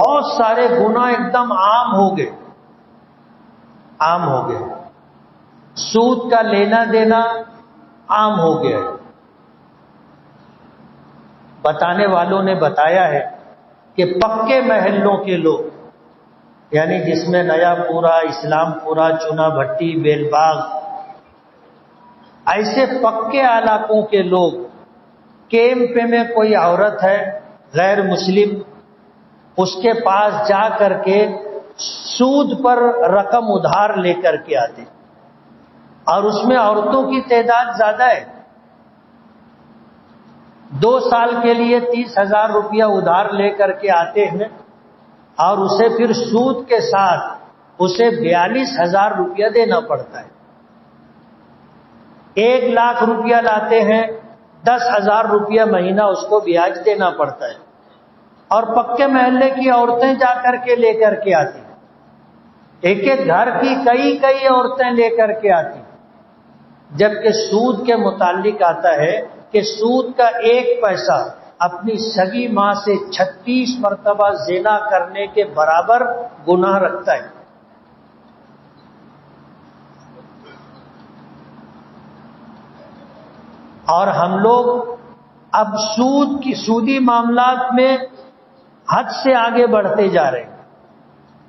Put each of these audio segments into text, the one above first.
بہت سارے گناہ ایک دم عام ہو گئے، عام ہو گئے۔ سود کا لینا دینا عام ہو گیا ہے۔ بتانے والوں نے بتایا ہے کہ پکے محلوں کے لوگ، یعنی جس میں نیا پورا، اسلام پورا، چنا بھٹی، بیل باغ، ایسے پکے علاقوں کے لوگ، کیمپ میں کوئی عورت ہے غیر مسلم، اس کے پاس جا کر کے سود پر رقم ادھار لے کر کے آتے، اور اس میں عورتوں کی تعداد زیادہ ہے۔ 2 سال کے لیے 30,000 روپیہ ادھار لے کر کے آتے ہیں، اور اسے پھر سود کے ساتھ اسے 42,000 روپیہ دینا پڑتا ہے۔ 1 لاکھ روپیہ لاتے ہیں، 10,000 روپیہ مہینہ اس کو بیاج دینا پڑتا ہے، اور پکے محلے کی عورتیں جا کر کے لے کر کے آتی ہیں، ایک ایک گھر کی کئی عورتیں لے کر کے آتی ہیں۔ جبکہ سود کے متعلق آتا ہے کہ سود کا 1 پیسہ اپنی سگی ماں سے 36 مرتبہ زنا کرنے کے برابر گناہ رکھتا ہے۔ اور ہم لوگ اب سودی معاملات میں حد سے آگے بڑھتے جا رہے ہیں،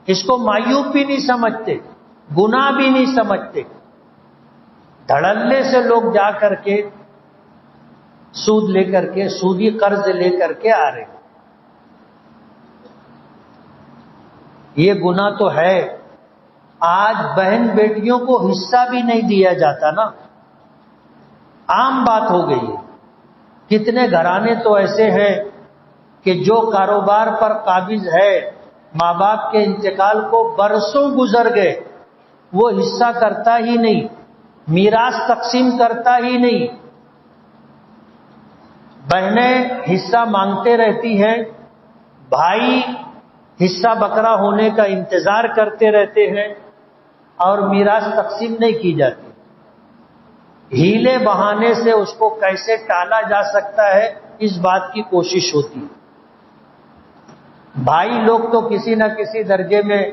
اس کو معیوب بھی نہیں سمجھتے، گناہ بھی نہیں سمجھتے۔ دھڑلے سے لوگ جا کر کے سود لے کر کے، سودی قرض لے کر کے آ رہے ہیں۔ یہ گناہ تو ہے۔ آج بہن بیٹیوں کو حصہ بھی نہیں دیا جاتا نا، عام بات ہو گئی ہے۔ کتنے گھرانے تو ایسے ہیں کہ جو کاروبار پر قابض ہے، ماں باپ کے انتقال کو برسوں گزر گئے، وہ حصہ کرتا ہی نہیں، میراث تقسیم کرتا ہی نہیں۔ بہنیں حصہ مانگتے رہتی ہیں، بھائی حصہ بکرا ہونے کا انتظار کرتے رہتے ہیں، اور میراث تقسیم نہیں کی جاتی۔ ہیلے بہانے سے اس کو کیسے ٹالا جا سکتا ہے، اس بات کی کوشش ہوتی ہے۔ بھائی لوگ تو کسی نہ کسی درجے میں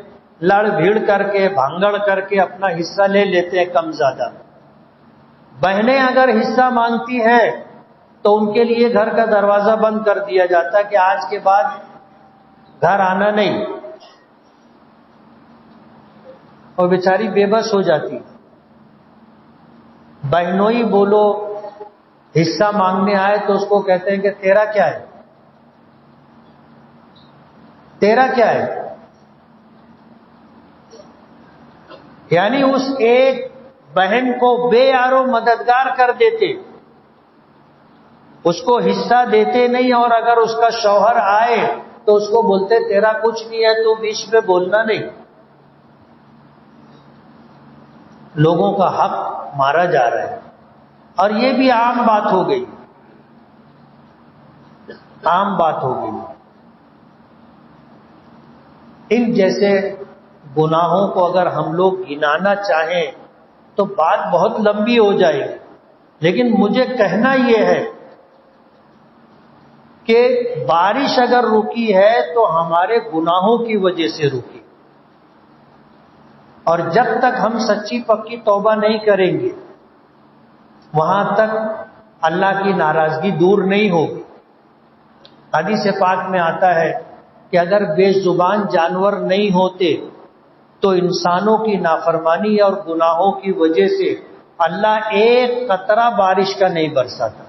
لڑ بھیڑ کر کے، بھانگڑ کر کے اپنا حصہ لے لیتے ہیں کم زیادہ۔ بہنیں اگر حصہ مانگتی ہیں تو ان کے لیے گھر کا دروازہ بند کر دیا جاتا ہے کہ آج کے بعد گھر آنا نہیں، اور بیچاری بے بس ہو جاتی۔ بہنوئی بولو حصہ مانگنے آئے تو اس کو کہتے ہیں کہ تیرا کیا ہے، تیرا کیا ہے؟ یعنی اس ایک بہن کو بے یارو مددگار کر دیتے، اس کو حصہ دیتے نہیں، اور اگر اس کا شوہر آئے تو اس کو بولتے تیرا کچھ نہیں ہے، تو بیچ میں بولنا نہیں۔ لوگوں کا حق مارا جا رہا ہے، اور یہ بھی عام بات ہو گئی، عام بات ہو گئی۔ ان جیسے گناہوں کو اگر ہم لوگ گنانا چاہیں تو بات بہت لمبی ہو جائے گی، لیکن مجھے کہنا یہ ہے کہ بارش اگر رکی ہے تو ہمارے گناہوں کی وجہ سے رکی، اور جب تک ہم سچی پکی توبہ نہیں کریں گے وہاں تک اللہ کی ناراضگی دور نہیں ہوگی۔ حدیث پاک میں آتا ہے کہ اگر بے زبان جانور نہیں ہوتے تو انسانوں کی نافرمانی اور گناہوں کی وجہ سے اللہ ایک قطرہ بارش کا نہیں برساتا۔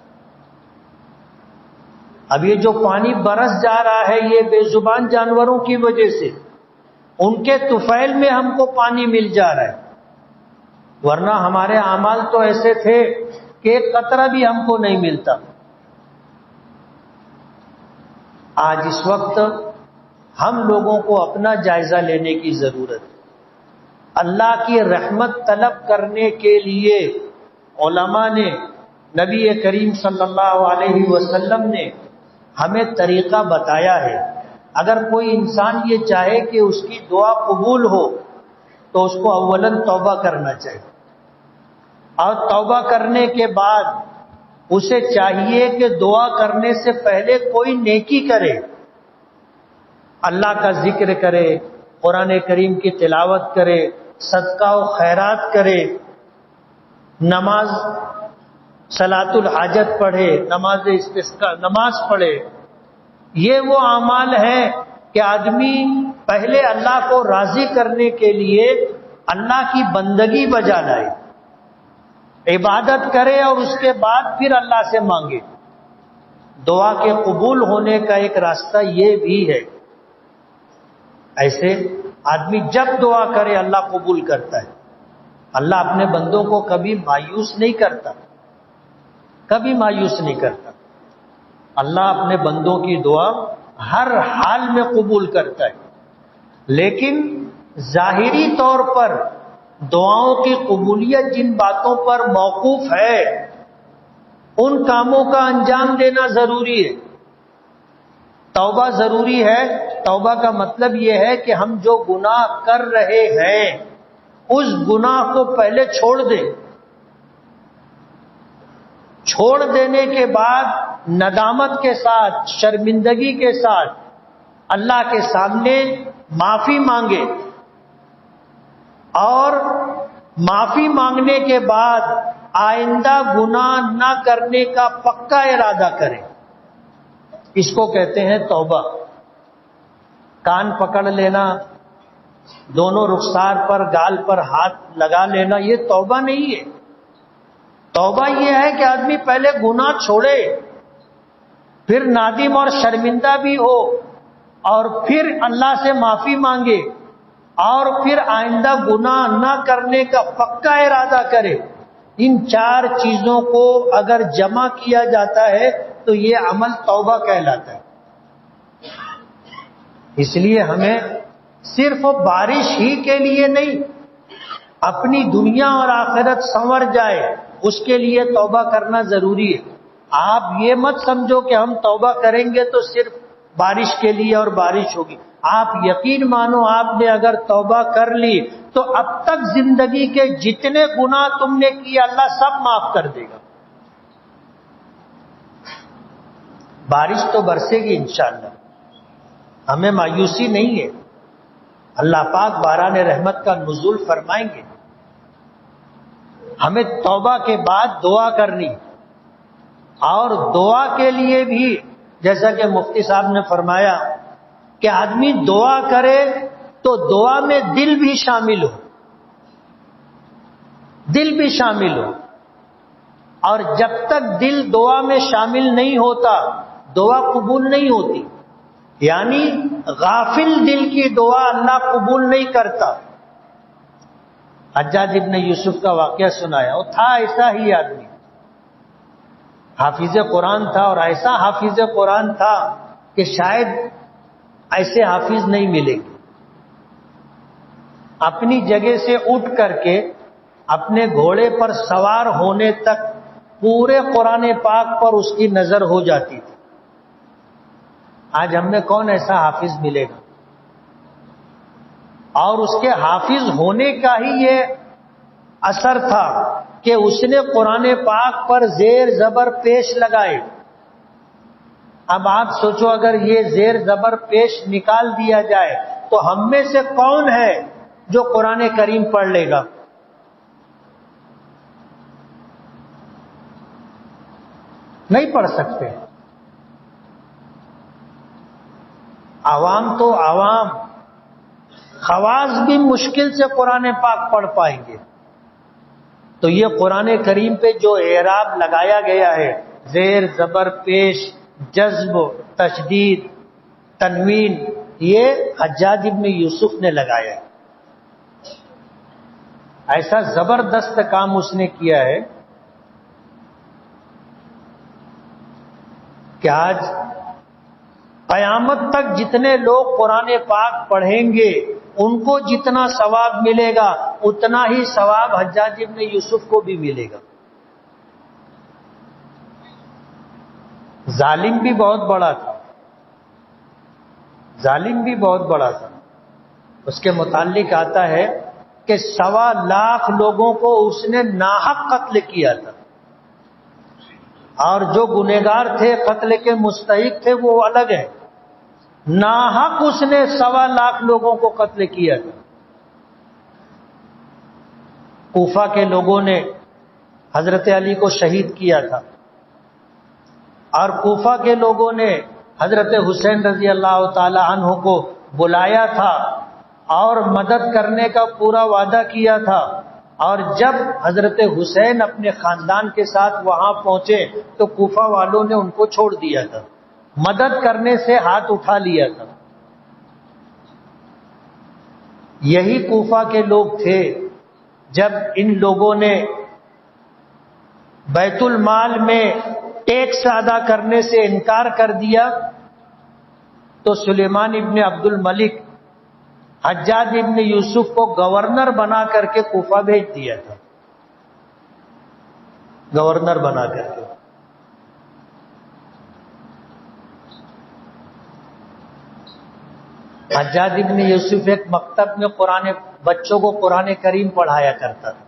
اب یہ جو پانی برس جا رہا ہے یہ بے زبان جانوروں کی وجہ سے، ان کے طفیل میں ہم کو پانی مل جا رہا ہے، ورنہ ہمارے اعمال تو ایسے تھے کہ ایک قطرہ بھی ہم کو نہیں ملتا۔ آج اس وقت ہم لوگوں کو اپنا جائزہ لینے کی ضرورت ہے۔ اللہ کی رحمت طلب کرنے کے لیے علماء نے، نبی کریم صلی اللہ علیہ وسلم نے ہمیں طریقہ بتایا ہے۔ اگر کوئی انسان یہ چاہے کہ اس کی دعا قبول ہو تو اس کو اولاً توبہ کرنا چاہیے، اور توبہ کرنے کے بعد اسے چاہیے کہ دعا کرنے سے پہلے کوئی نیکی کرے، اللہ کا ذکر کرے، قرآن کریم کی تلاوت کرے، صدقہ و خیرات کرے، نماز صلاۃ الحاجت پڑھے، نماز استسقاء نماز پڑھے. یہ وہ اعمال ہیں کہ آدمی پہلے اللہ کو راضی کرنے کے لیے اللہ کی بندگی بجا لائے، عبادت کرے اور اس کے بعد پھر اللہ سے مانگے. دعا کے قبول ہونے کا ایک راستہ یہ بھی ہے. ایسے آدمی جب دعا کرے اللہ قبول کرتا ہے. اللہ اپنے بندوں کو کبھی مایوس نہیں کرتا، کبھی مایوس نہیں کرتا. اللہ اپنے بندوں کی دعا ہر حال میں قبول کرتا ہے. لیکن ظاہری طور پر دعاؤں کی قبولیت جن باتوں پر موقوف ہے ان کاموں کا انجام دینا ضروری ہے. توبہ ضروری ہے. توبہ کا مطلب یہ ہے کہ ہم جو گناہ کر رہے ہیں اس گناہ کو پہلے چھوڑ دیں. چھوڑ دینے کے بعد ندامت کے ساتھ، شرمندگی کے ساتھ اللہ کے سامنے معافی مانگے، اور معافی مانگنے کے بعد آئندہ گناہ نہ کرنے کا پکا ارادہ کریں. اس کو کہتے ہیں توبہ. کان پکڑ لینا، دونوں رخسار پر گال پر ہاتھ لگا لینا، یہ توبہ نہیں ہے. توبہ یہ ہے کہ آدمی پہلے گناہ چھوڑے، پھر نادم اور شرمندہ بھی ہو، اور پھر اللہ سے معافی مانگے، اور پھر آئندہ گناہ نہ کرنے کا پکا ارادہ کرے. ان چار چیزوں کو اگر جمع کیا جاتا ہے تو یہ عمل توبہ کہلاتا ہے. اس لیے ہمیں صرف بارش ہی کے لیے نہیں، اپنی دنیا اور آخرت سنور جائے اس کے لیے توبہ کرنا ضروری ہے. آپ یہ مت سمجھو کہ ہم توبہ کریں گے تو صرف بارش کے لیے اور بارش ہوگی. آپ یقین مانو، آپ نے اگر توبہ کر لی تو اب تک زندگی کے جتنے گناہ تم نے کیے اللہ سب معاف کر دے گا. بارش تو برسے گی انشاءاللہ، ہمیں مایوسی نہیں ہے. اللہ پاک باران رحمت کا نزول فرمائیں گے. ہمیں توبہ کے بعد دعا کرنی، اور دعا کے لیے بھی جیسا کہ مفتی صاحب نے فرمایا کہ آدمی دعا کرے تو دعا میں دل بھی شامل ہو، دل بھی شامل ہو. اور جب تک دل دعا میں شامل نہیں ہوتا دعا قبول نہیں ہوتی. یعنی غافل دل کی دعا اللہ قبول نہیں کرتا. حجاج ابن یوسف کا واقعہ سنایا، وہ تھا ایسا ہی آدمی، حافظ قرآن تھا، اور ایسا حافظ قرآن تھا کہ شاید ایسے حافظ نہیں ملے گے. اپنی جگہ سے اٹھ کر کے اپنے گھوڑے پر سوار ہونے تک پورے قرآن پاک پر اس کی نظر ہو جاتی تھی. آج ہم میں کون ایسا حافظ ملے گا؟ اور اس کے حافظ ہونے کا ہی یہ اثر تھا کہ اس نے قرآن پاک پر زیر زبر پیش لگائے. اب آپ سوچو اگر یہ زیر زبر پیش نکال دیا جائے تو ہم میں سے کون ہے جو قرآن کریم پڑھ لے گا؟ نہیں پڑھ سکتے. عوام تو عوام، خواص بھی مشکل سے قرآن پاک پڑھ پائیں گے. تو یہ قرآن کریم پہ جو اعراب لگایا گیا ہے، زیر زبر پیش، جذب، تشدید، تنوین، یہ حجاج ابن یوسف نے لگایا ہے. ایسا زبردست کام اس نے کیا ہے کہ آج قیامت تک جتنے لوگ قرآن پاک پڑھیں گے ان کو جتنا ثواب ملے گا اتنا ہی ثواب حجاج ابن یوسف کو بھی ملے گا. ظالم بھی بہت بڑا تھا، ظالم بھی بہت بڑا تھا. اس کے متعلق آتا ہے کہ 1.25 لاکھ لوگوں کو اس نے ناحق قتل کیا تھا، اور جو گنہگار تھے، قتل کے مستحق تھے، وہ الگ ہیں. ناحق اس نے 1.25 لاکھ لوگوں کو قتل کیا تھا۔ کوفہ کے لوگوں نے حضرت علی کو شہید کیا تھا، اور کوفہ کے لوگوں نے حضرت حسین رضی اللہ تعالی عنہ کو بلایا تھا اور مدد کرنے کا پورا وعدہ کیا تھا، اور جب حضرت حسین اپنے خاندان کے ساتھ وہاں پہنچے تو کوفہ والوں نے ان کو چھوڑ دیا تھا، مدد کرنے سے ہاتھ اٹھا لیا تھا۔ یہی کوفہ کے لوگ تھے جب ان لوگوں نے بیت المال میں ٹیکس ادا کرنے سے انکار کر دیا تو سلیمان ابن عبد الملک حجاج ابن یوسف کو گورنر بنا کر کے کوفہ بھیج دیا تھا، گورنر بنا کر کے۔ حجاج ابن یوسف ایک مکتب میں بچوں کو قرآن کریم پڑھایا کرتا تھا۔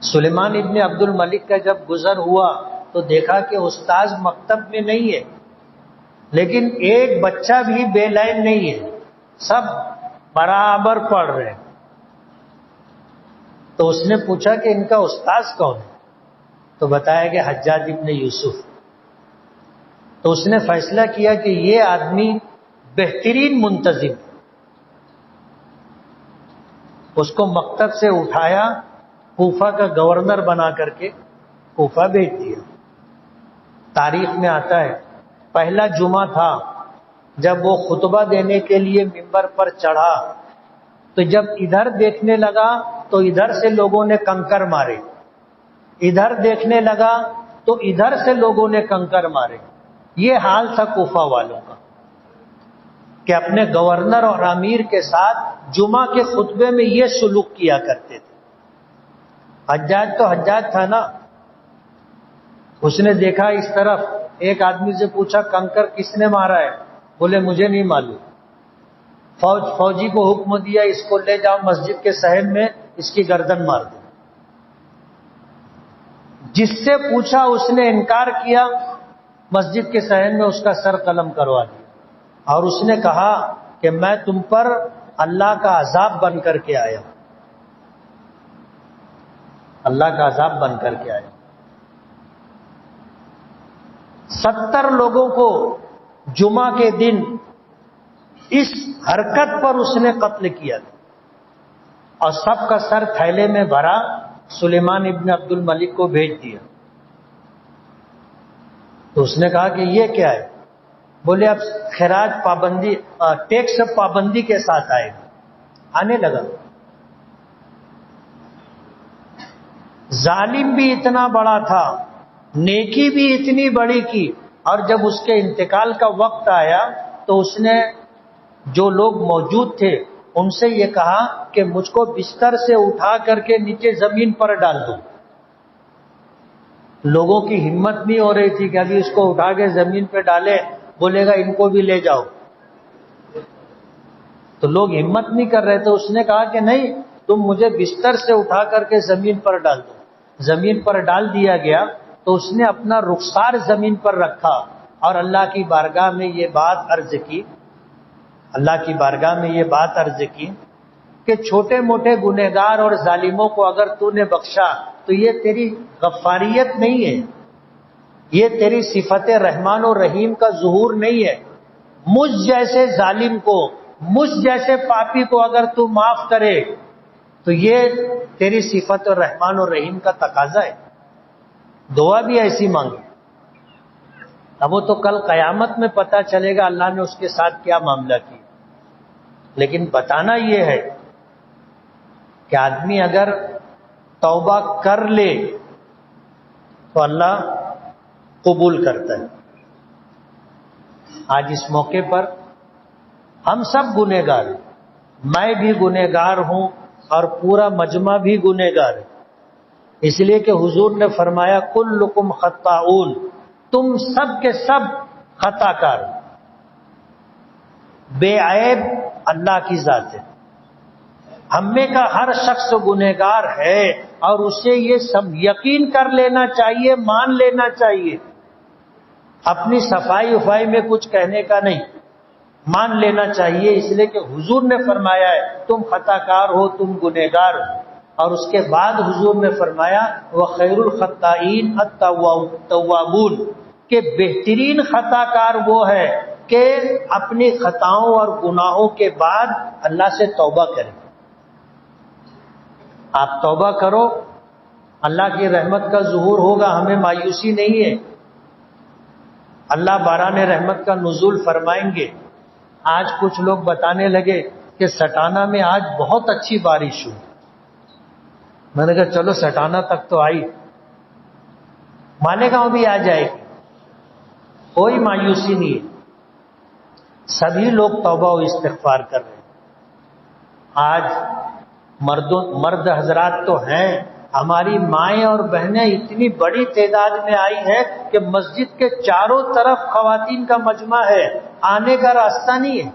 سلیمان ابن عبد الملک کا جب گزر ہوا تو دیکھا کہ استاذ مکتب میں نہیں ہے، لیکن ایک بچہ بھی بے لائن نہیں ہے، سب برابر پڑھ رہے ہیں۔ تو اس نے پوچھا کہ ان کا استاذ کون ہے؟ تو بتایا کہ حجاج ابن یوسف۔ تو اس نے فیصلہ کیا کہ یہ آدمی بہترین منتظم، اس کو مکتب سے اٹھایا، کوفہ کا گورنر بنا کر کے کوفہ بھیج دیا۔ تاریخ میں آتا ہے پہلا جمعہ تھا جب وہ خطبہ دینے کے لیے ممبر پر چڑھا تو جب ادھر دیکھنے لگا تو ادھر سے لوگوں نے کنکر مارے، ادھر دیکھنے لگا تو ادھر سے لوگوں نے کنکر مارے۔ یہ حال تھا کوفہ والوں کا کہ اپنے گورنر اور امیر کے ساتھ جمعہ کے خطبے میں یہ سلوک کیا کرتے تھے۔ حجاج تو حجاج تھا نا، اس نے دیکھا اس طرف، ایک آدمی سے پوچھا کنکر کس نے مارا ہے؟ بولے مجھے نہیں معلوم۔ فوجی کو حکم دیا اس کو لے جاؤ مسجد کے صحن میں، اس کی گردن مار دو۔ جس سے پوچھا اس نے انکار کیا، مسجد کے صحن میں اس کا سر قلم کروا دیا، اور اس نے کہا کہ میں تم پر اللہ کا عذاب بن کر کے آیا ہوں، اللہ کا عذاب بن کر کے آیا ہوں۔ 70 لوگوں کو جمعہ کے دن اس حرکت پر اس نے قتل کیا تھا، اور سب کا سر تھیلے میں بھرا سلیمان ابن عبد الملک کو بھیج دیا۔ تو اس نے کہا کہ یہ کیا ہے؟ بولے اب خراج پابندی، ٹیکس پابندی کے ساتھ آئے گا۔ آنے لگا۔ ظالم بھی اتنا بڑا تھا، نیکی بھی اتنی بڑی کی، اور جب اس کے انتقال کا وقت آیا تو اس نے جو لوگ موجود تھے ان سے یہ کہا کہ مجھ کو بستر سے اٹھا کر کے نیچے زمین پر ڈال دو۔ لوگوں کی ہمت نہیں ہو رہی تھی کہ ابھی اس کو اٹھا کے زمین پہ ڈالے، بولے گا ان کو بھی لے جاؤ، تو لوگ ہمت نہیں کر رہے تھے۔ اس نے کہا کہ نہیں، تم مجھے بستر سے اٹھا کر کے زمین پر ڈال دو۔ زمین پر ڈال دیا گیا تو اس نے اپنا رخسار زمین پر رکھا اور اللہ کی بارگاہ میں یہ بات عرض کی، اللہ کی بارگاہ میں یہ بات عرض کی کہ چھوٹے موٹے گنہگار اور ظالموں کو اگر تو نے بخشا تو یہ تیری غفاریت نہیں ہے، یہ تیری صفت رحمان و رحیم کا ظہور نہیں ہے۔ مجھ جیسے ظالم کو، مجھ جیسے پاپی کو اگر تو معاف کرے تو یہ تیری صفت رحمان و رحیم کا تقاضا ہے۔ دعا بھی ایسی مانگی۔ اب وہ تو کل قیامت میں پتہ چلے گا اللہ نے اس کے ساتھ کیا معاملہ کیا، لیکن بتانا یہ ہے کہ آدمی اگر توبہ کر لے تو اللہ قبول کرتا ہے۔ آج اس موقع پر ہم سب گنہگار ہیں، میں بھی گنہگار ہوں اور پورا مجمع بھی گنہگار ہے، اس لیے کہ حضور نے فرمایا کلکم خطاؤن، تم سب کے سب خطا کار، بے عیب اللہ کی ذات ہے۔ ہم میں کا ہر شخص گنہگار ہے اور اسے یہ سب یقین کر لینا چاہیے، مان لینا چاہیے اپنی صفائی وفائی میں کچھ کہنے کا نہیں، مان لینا چاہیے، اس لیے کہ حضور نے فرمایا ہے تم خطا کار ہو، تم گنہگار ہو، اور اس کے بعد حضور نے فرمایا وَخَيْرُ الْخَطَّائِينَ التَّوَّابُونَ، کہ بہترین خطا کار وہ ہے کہ اپنی خطاؤں اور گناہوں کے بعد اللہ سے توبہ کرے۔ آپ توبہ کرو، اللہ کی رحمت کا ظہور ہوگا، ہمیں مایوسی نہیں ہے، اللہ باران رحمت کا نزول فرمائیں گے۔ آج کچھ لوگ بتانے لگے کہ سٹانہ میں آج بہت اچھی بارش ہوئی، میں نے کہا چلو سٹانہ تک تو آئی، مالیگاؤں بھی آ جائے گی، کوئی مایوسی نہیں ہے، سبھی لوگ توبہ و استغفار کر رہے ہیں۔ آج مرد حضرات تو ہیں، ہماری مائیں اور بہنیں اتنی بڑی تعداد میں آئی ہیں کہ مسجد کے چاروں طرف خواتین کا مجمع ہے، آنے کا راستہ نہیں ہے۔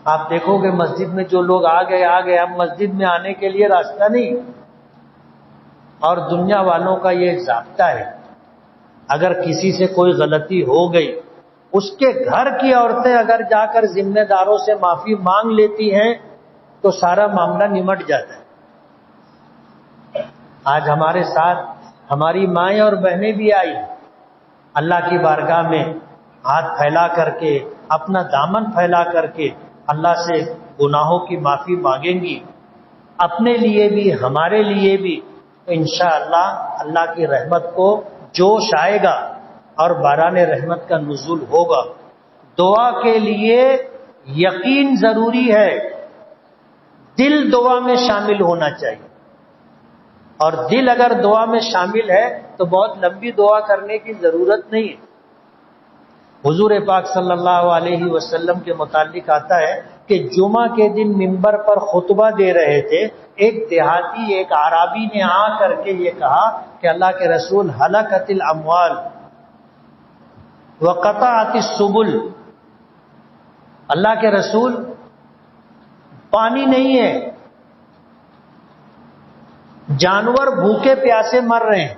آپ دیکھو گے مسجد میں جو لوگ آ گئے، اب مسجد میں آنے کے لیے راستہ نہیں۔ اور دنیا والوں کا یہ ضابطہ ہے، اگر کسی سے کوئی غلطی ہو گئی، اس کے گھر کی عورتیں اگر جا کر ذمہ داروں سے معافی مانگ لیتی ہیں تو سارا معاملہ نمٹ جاتا ہے۔ آج ہمارے ساتھ ہماری مائیں اور بہنیں بھی آئی، اللہ کی بارگاہ میں ہاتھ پھیلا کر کے، اپنا دامن پھیلا کر کے اللہ سے گناہوں کی معافی مانگیں گی، اپنے لیے بھی ہمارے لیے بھی، تو انشاءاللہ اللہ کی رحمت کو جوش آئے گا اور باران رحمت کا نزول ہوگا۔ دعا کے لیے یقین ضروری ہے، دل دعا میں شامل ہونا چاہیے، اور دل اگر دعا میں شامل ہے تو بہت لمبی دعا کرنے کی ضرورت نہیں ہے۔ حضور پاک صلی اللہ علیہ وسلم کے متعلق آتا ہے کہ جمعہ کے دن منبر پر خطبہ دے رہے تھے، ایک دیہاتی، ایک اعرابی نے آ کر کے یہ کہا کہ اللہ کے رسول ہلکت الاموال وقطعت السبل، اللہ کے رسول پانی نہیں ہے، جانور بھوکے پیاسے مر رہے ہیں،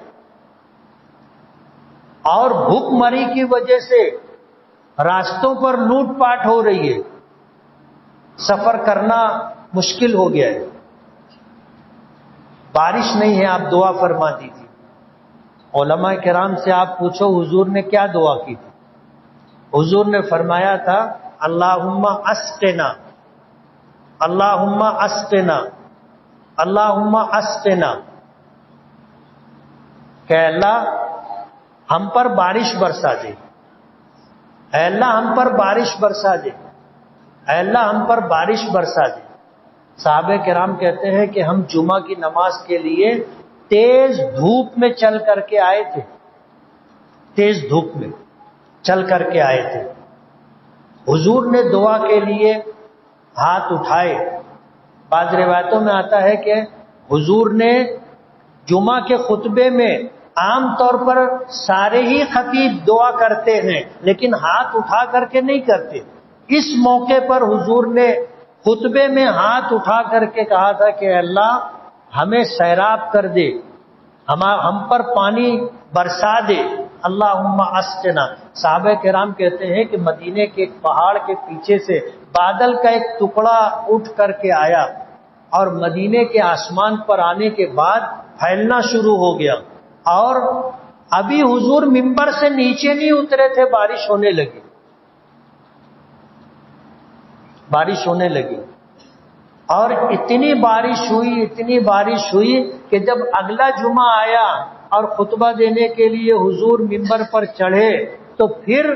اور بھوک مری کی وجہ سے راستوں پر لوٹ پاٹ ہو رہی ہے، سفر کرنا مشکل ہو گیا ہے، بارش نہیں ہے، آپ دعا فرما دیجیے۔ علماء کرام سے آپ پوچھو حضور نے کیا دعا کی تھی؟ حضور نے فرمایا تھا اللہم اسقنا، اللہم اسقنا، اللہم اسقنا، کہ اللہ ہم پر بارش برسا دے، اے اللہ ہم پر بارش برسا دے، اے اللہ ہم پر بارش برسا دے۔ صحابہ کرام کہتے ہیں کہ ہم جمعہ کی نماز کے لیے تیز دھوپ میں چل کر کے آئے تھے، تیز دھوپ میں چل کر کے آئے تھے، حضور نے دعا کے لیے ہاتھ اٹھائے۔ بعض روایتوں میں آتا ہے کہ حضور نے جمعہ کے خطبے میں عام طور پر سارے ہی خطیب دعا کرتے ہیں لیکن ہاتھ اٹھا کر کے نہیں کرتے، اس موقع پر حضور نے خطبے میں ہاتھ اٹھا کر کے کہا تھا کہ اللہ ہمیں سیراب کر دے، ہم پر پانی برسا دے، اللہم اسقنا۔ صحابہ کرام کہتے ہیں کہ مدینے کے ایک پہاڑ کے پیچھے سے بادل کا ایک ٹکڑا اٹھ کر کے آیا اور مدینے کے آسمان پر آنے کے بعد پھیلنا شروع ہو گیا، اور ابھی حضور منبر سے نیچے نہیں اترے تھے، بارش ہونے لگی، بارش ہونے لگی، اور اتنی بارش ہوئی، اتنی بارش ہوئی کہ جب اگلا جمعہ آیا اور خطبہ دینے کے لیے حضور منبر پر چڑھے تو پھر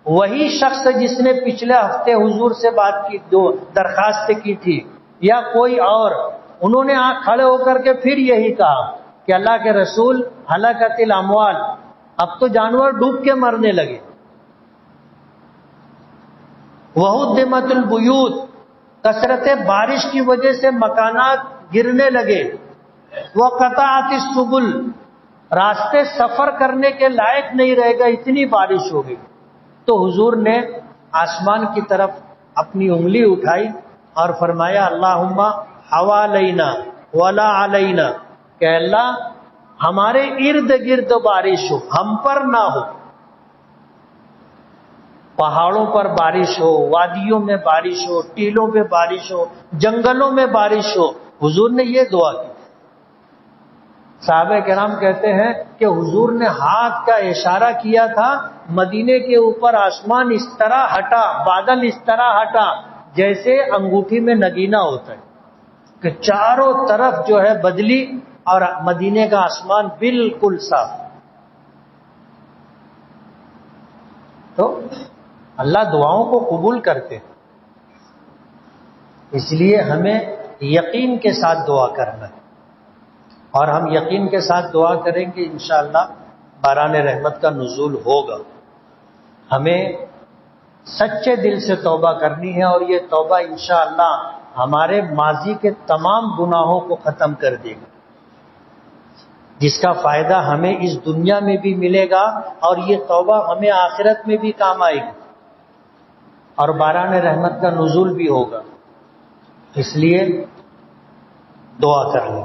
وہی شخص جس نے پچھلے ہفتے حضور سے بات کی، درخواست کی تھی، یا کوئی اور، انہوں نے آنکھ کھڑے ہو کر کے پھر یہی کہا کہ اللہ کے رسول ہلاکت الاموال، اب تو جانور ڈوب کے مرنے لگے، وہدمت البیوت، کثرت بارش کی وجہ سے مکانات گرنے لگے، وقطعت السبل، راستے سفر کرنے کے لائق نہیں رہے گا، اتنی بارش ہو گئی۔ تو حضور نے آسمان کی طرف اپنی انگلی اٹھائی اور فرمایا اللہم حوالینا ولا علینا، کہ اللہ ہمارے ارد گرد بارش ہو، ہم پر نہ ہو، پہاڑوں پر بارش ہو، وادیوں میں بارش ہو، ٹیلوں پہ بارش ہو، جنگلوں میں بارش ہو۔ حضور نے یہ دعا کی۔ صحابہ کرام کہتے ہیں کہ حضور نے ہاتھ کا اشارہ کیا تھا، مدینے کے اوپر آسمان اس طرح ہٹا، بادل اس طرح ہٹا جیسے انگوٹھی میں نگینہ ہوتا ہے، کہ چاروں طرف جو ہے بدلی اور مدینے کا آسمان بالکل صاف۔ تو اللہ دعاؤں کو قبول کرتے ہیں، اس لیے ہمیں یقین کے ساتھ دعا کرنا ہے، اور ہم یقین کے ساتھ دعا کریں کہ انشاءاللہ باران رحمت کا نزول ہوگا۔ ہمیں سچے دل سے توبہ کرنی ہے، اور یہ توبہ انشاءاللہ ہمارے ماضی کے تمام گناہوں کو ختم کر دے گا، جس کا فائدہ ہمیں اس دنیا میں بھی ملے گا، اور یہ توبہ ہمیں آخرت میں بھی کام آئے گی، اور باران رحمت کا نزول بھی ہوگا۔ اس لیے دعا کر لیں۔